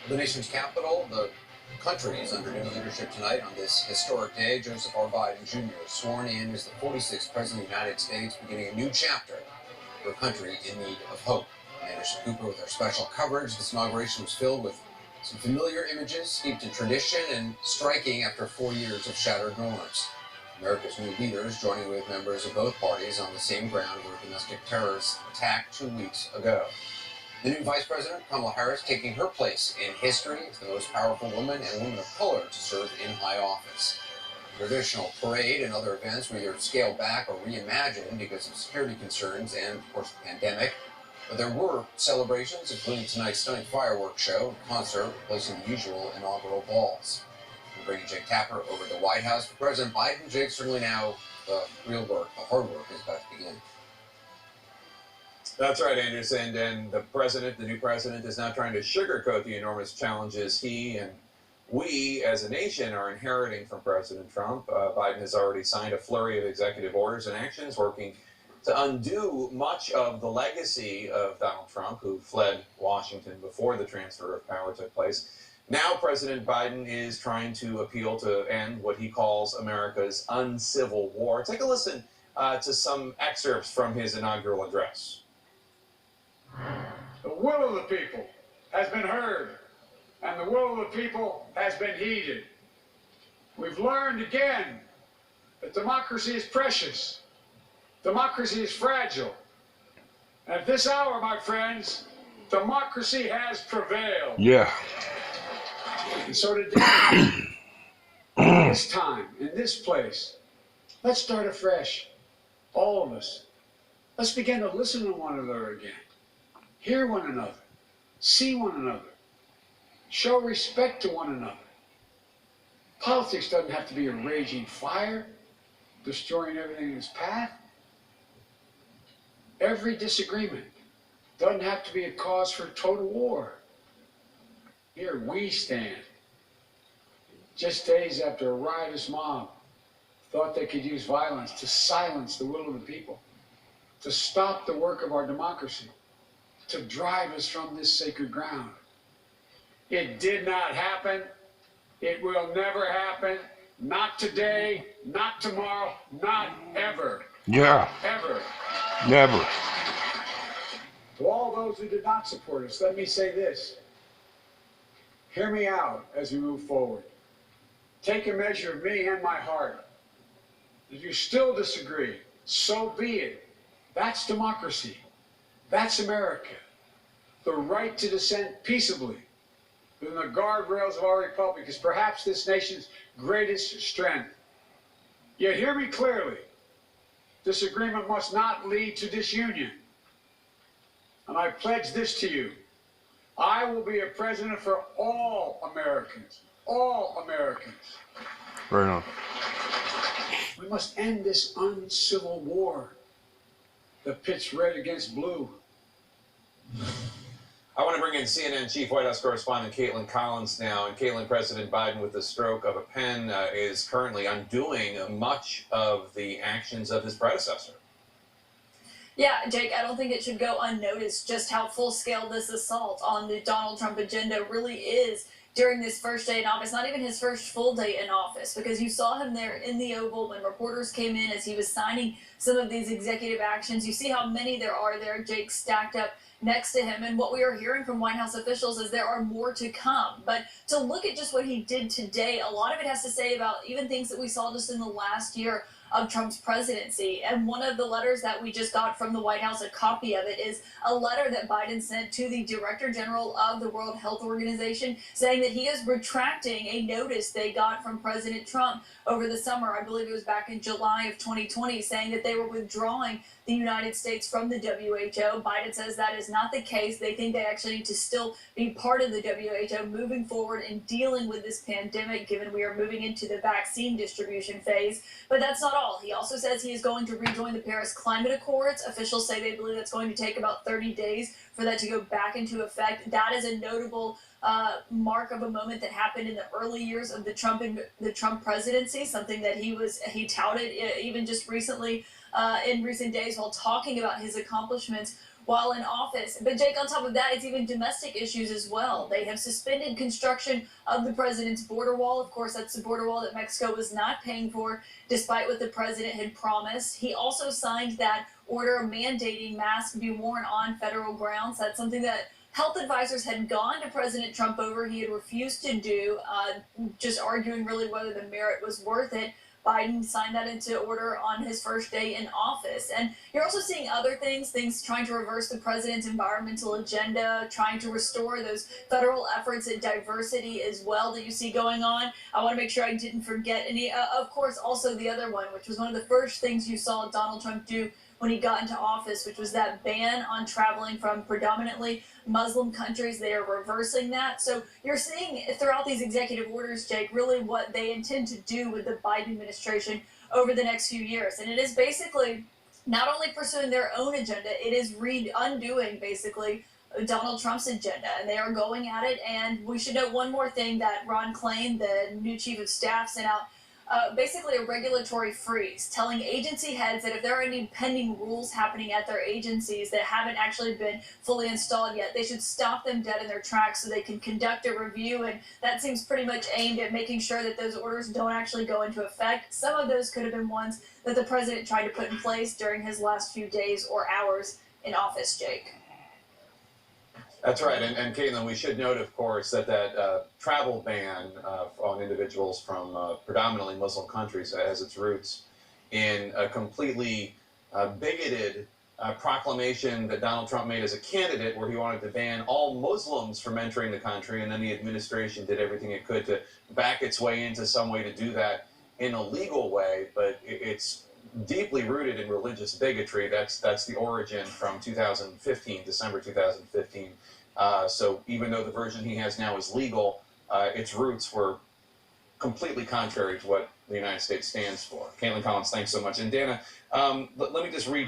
The nation's capital, the country is under new leadership tonight on this historic day. Joseph R. Biden Jr. is sworn in as the 46th President of the United States, beginning a new chapter for a country in need of hope. I'm Anderson Cooper with our special coverage. This inauguration was filled with some familiar images steeped in tradition and striking after 4 years of shattered norms. America's new leaders joining with members of both parties on the same ground where domestic terrorists attacked 2 weeks ago. The new Vice President, Kamala Harris, taking her place in history as the most powerful woman and woman of color to serve in high office. The traditional parade and other events were either scaled back or reimagined because of security concerns and, of course, the pandemic. But there were celebrations, including tonight's stunning fireworks show and concert, replacing the usual inaugural balls. We're bringing Jake Tapper over to the White House for President Biden. Jake, certainly now the real work, the hard work, is about to begin. That's right, Anderson. And the new president, is not trying to sugarcoat the enormous challenges he and we as a nation are inheriting from President Trump. Biden has already signed a flurry of executive orders and actions working to undo much of the legacy of Donald Trump, who fled Washington before the transfer of power took place. Now President Biden is trying to appeal to end what he calls America's uncivil war. Take a listen to some excerpts from his inaugural address. The will of the people has been heard, and the will of the people has been heeded. We've learned again that democracy is precious. Democracy is fragile. And at this hour, my friends, democracy has prevailed. Yeah. And so today, this time, in this place, let's start afresh. All of us. Let's begin to listen to one another again. Hear one another, see one another, show respect to one another. Politics doesn't have to be a raging fire, destroying everything in its path. Every disagreement doesn't have to be a cause for total war. Here we stand, just days after a riotous mob thought they could use violence to silence the will of the people, to stop the work of our democracy, to drive us from this sacred ground. It did not happen. It will never happen. Not today, not tomorrow, not ever. Yeah. Ever. Never. To all those who did not support us, let me say this. Hear me out as we move forward. Take a measure of me and my heart. If you still disagree, so be it. That's democracy. That's America. The right to dissent peaceably within the guardrails of our republic is perhaps this nation's greatest strength. Yet hear me clearly. Disagreement must not lead to disunion. And I pledge this to you. I will be a president for all Americans. All Americans. Right on. We must end this uncivil war that pits red against blue. I want to bring in CNN Chief White House Correspondent Caitlin Collins now. And Caitlin, President Biden, with the stroke of a pen, is currently undoing much of the actions of his predecessor. Yeah, Jake, I don't think it should go unnoticed just how full-scale this assault on the Donald Trump agenda really is during this first day in office, not even his first full day in office, because you saw him there in the Oval when reporters came in as he was signing some of these executive actions. You see how many there are there, Jake, stacked up next to him. And what we are hearing from White House officials is there are more to come. But to look at just what he did today, a lot of it has to say about even things that we saw just in the last year of Trump's presidency. And one of the letters that we just got from the White House, a copy of it, is a letter that Biden sent to the Director General of the World Health Organization saying that he is retracting a notice they got from President Trump over the summer. I believe it was back in July of 2020, saying that they were withdrawing the United States from the WHO. Biden says that is not the case. They think they actually need to still be part of the WHO moving forward in dealing with this pandemic, given we are moving into the vaccine distribution phase. But that's not all. He also says he is going to rejoin the Paris Climate Accords. Officials say they believe that's going to take about 30 days for that to go back into effect. That is a notable mark of a moment that happened in the early years of the Trump presidency, something that he touted even just recently in recent days while talking about his accomplishments while in office. But Jake, on top of that, it's even domestic issues as well. They have suspended construction of the president's border wall. Of course, that's the border wall that Mexico was not paying for, despite what the president had promised. He also signed that order mandating masks be worn on federal grounds. That's something that health advisors had gone to President Trump over. He had refused to do, just arguing really whether the merit was worth it. Biden signed that into order on his first day in office. And you're also seeing other things trying to reverse the president's environmental agenda, trying to restore those federal efforts at diversity as well that you see going on. I want to make sure I didn't forget any. Of course, also the other one, which was one of the first things you saw Donald Trump do when he got into office, which was that ban on traveling from predominantly Muslim countries. They are reversing that. So you're seeing throughout these executive orders, Jake, really what they intend to do with the Biden administration over the next few years. And it is basically not only pursuing their own agenda, it is undoing basically Donald Trump's agenda, and they are going at it. And we should note one more thing that Ron Klain, the new chief of staff, sent out basically a regulatory freeze, telling agency heads that if there are any pending rules happening at their agencies that haven't actually been fully installed yet, they should stop them dead in their tracks so they can conduct a review. And that seems pretty much aimed at making sure that those orders don't actually go into effect. Some of those could have been ones that the president tried to put in place during his last few days or hours in office, Jake. That's right, and Caitlin, we should note, of course, that travel ban on individuals from predominantly Muslim countries has its roots in a completely bigoted proclamation that Donald Trump made as a candidate, where he wanted to ban all Muslims from entering the country, and then the administration did everything it could to back its way into some way to do that in a legal way, but it's deeply rooted in religious bigotry. That's the origin from 2015, December 2015. So even though the version he has now is legal, its roots were completely contrary to what the United States stands for. Caitlin Collins, thanks so much. And Dana, let me just read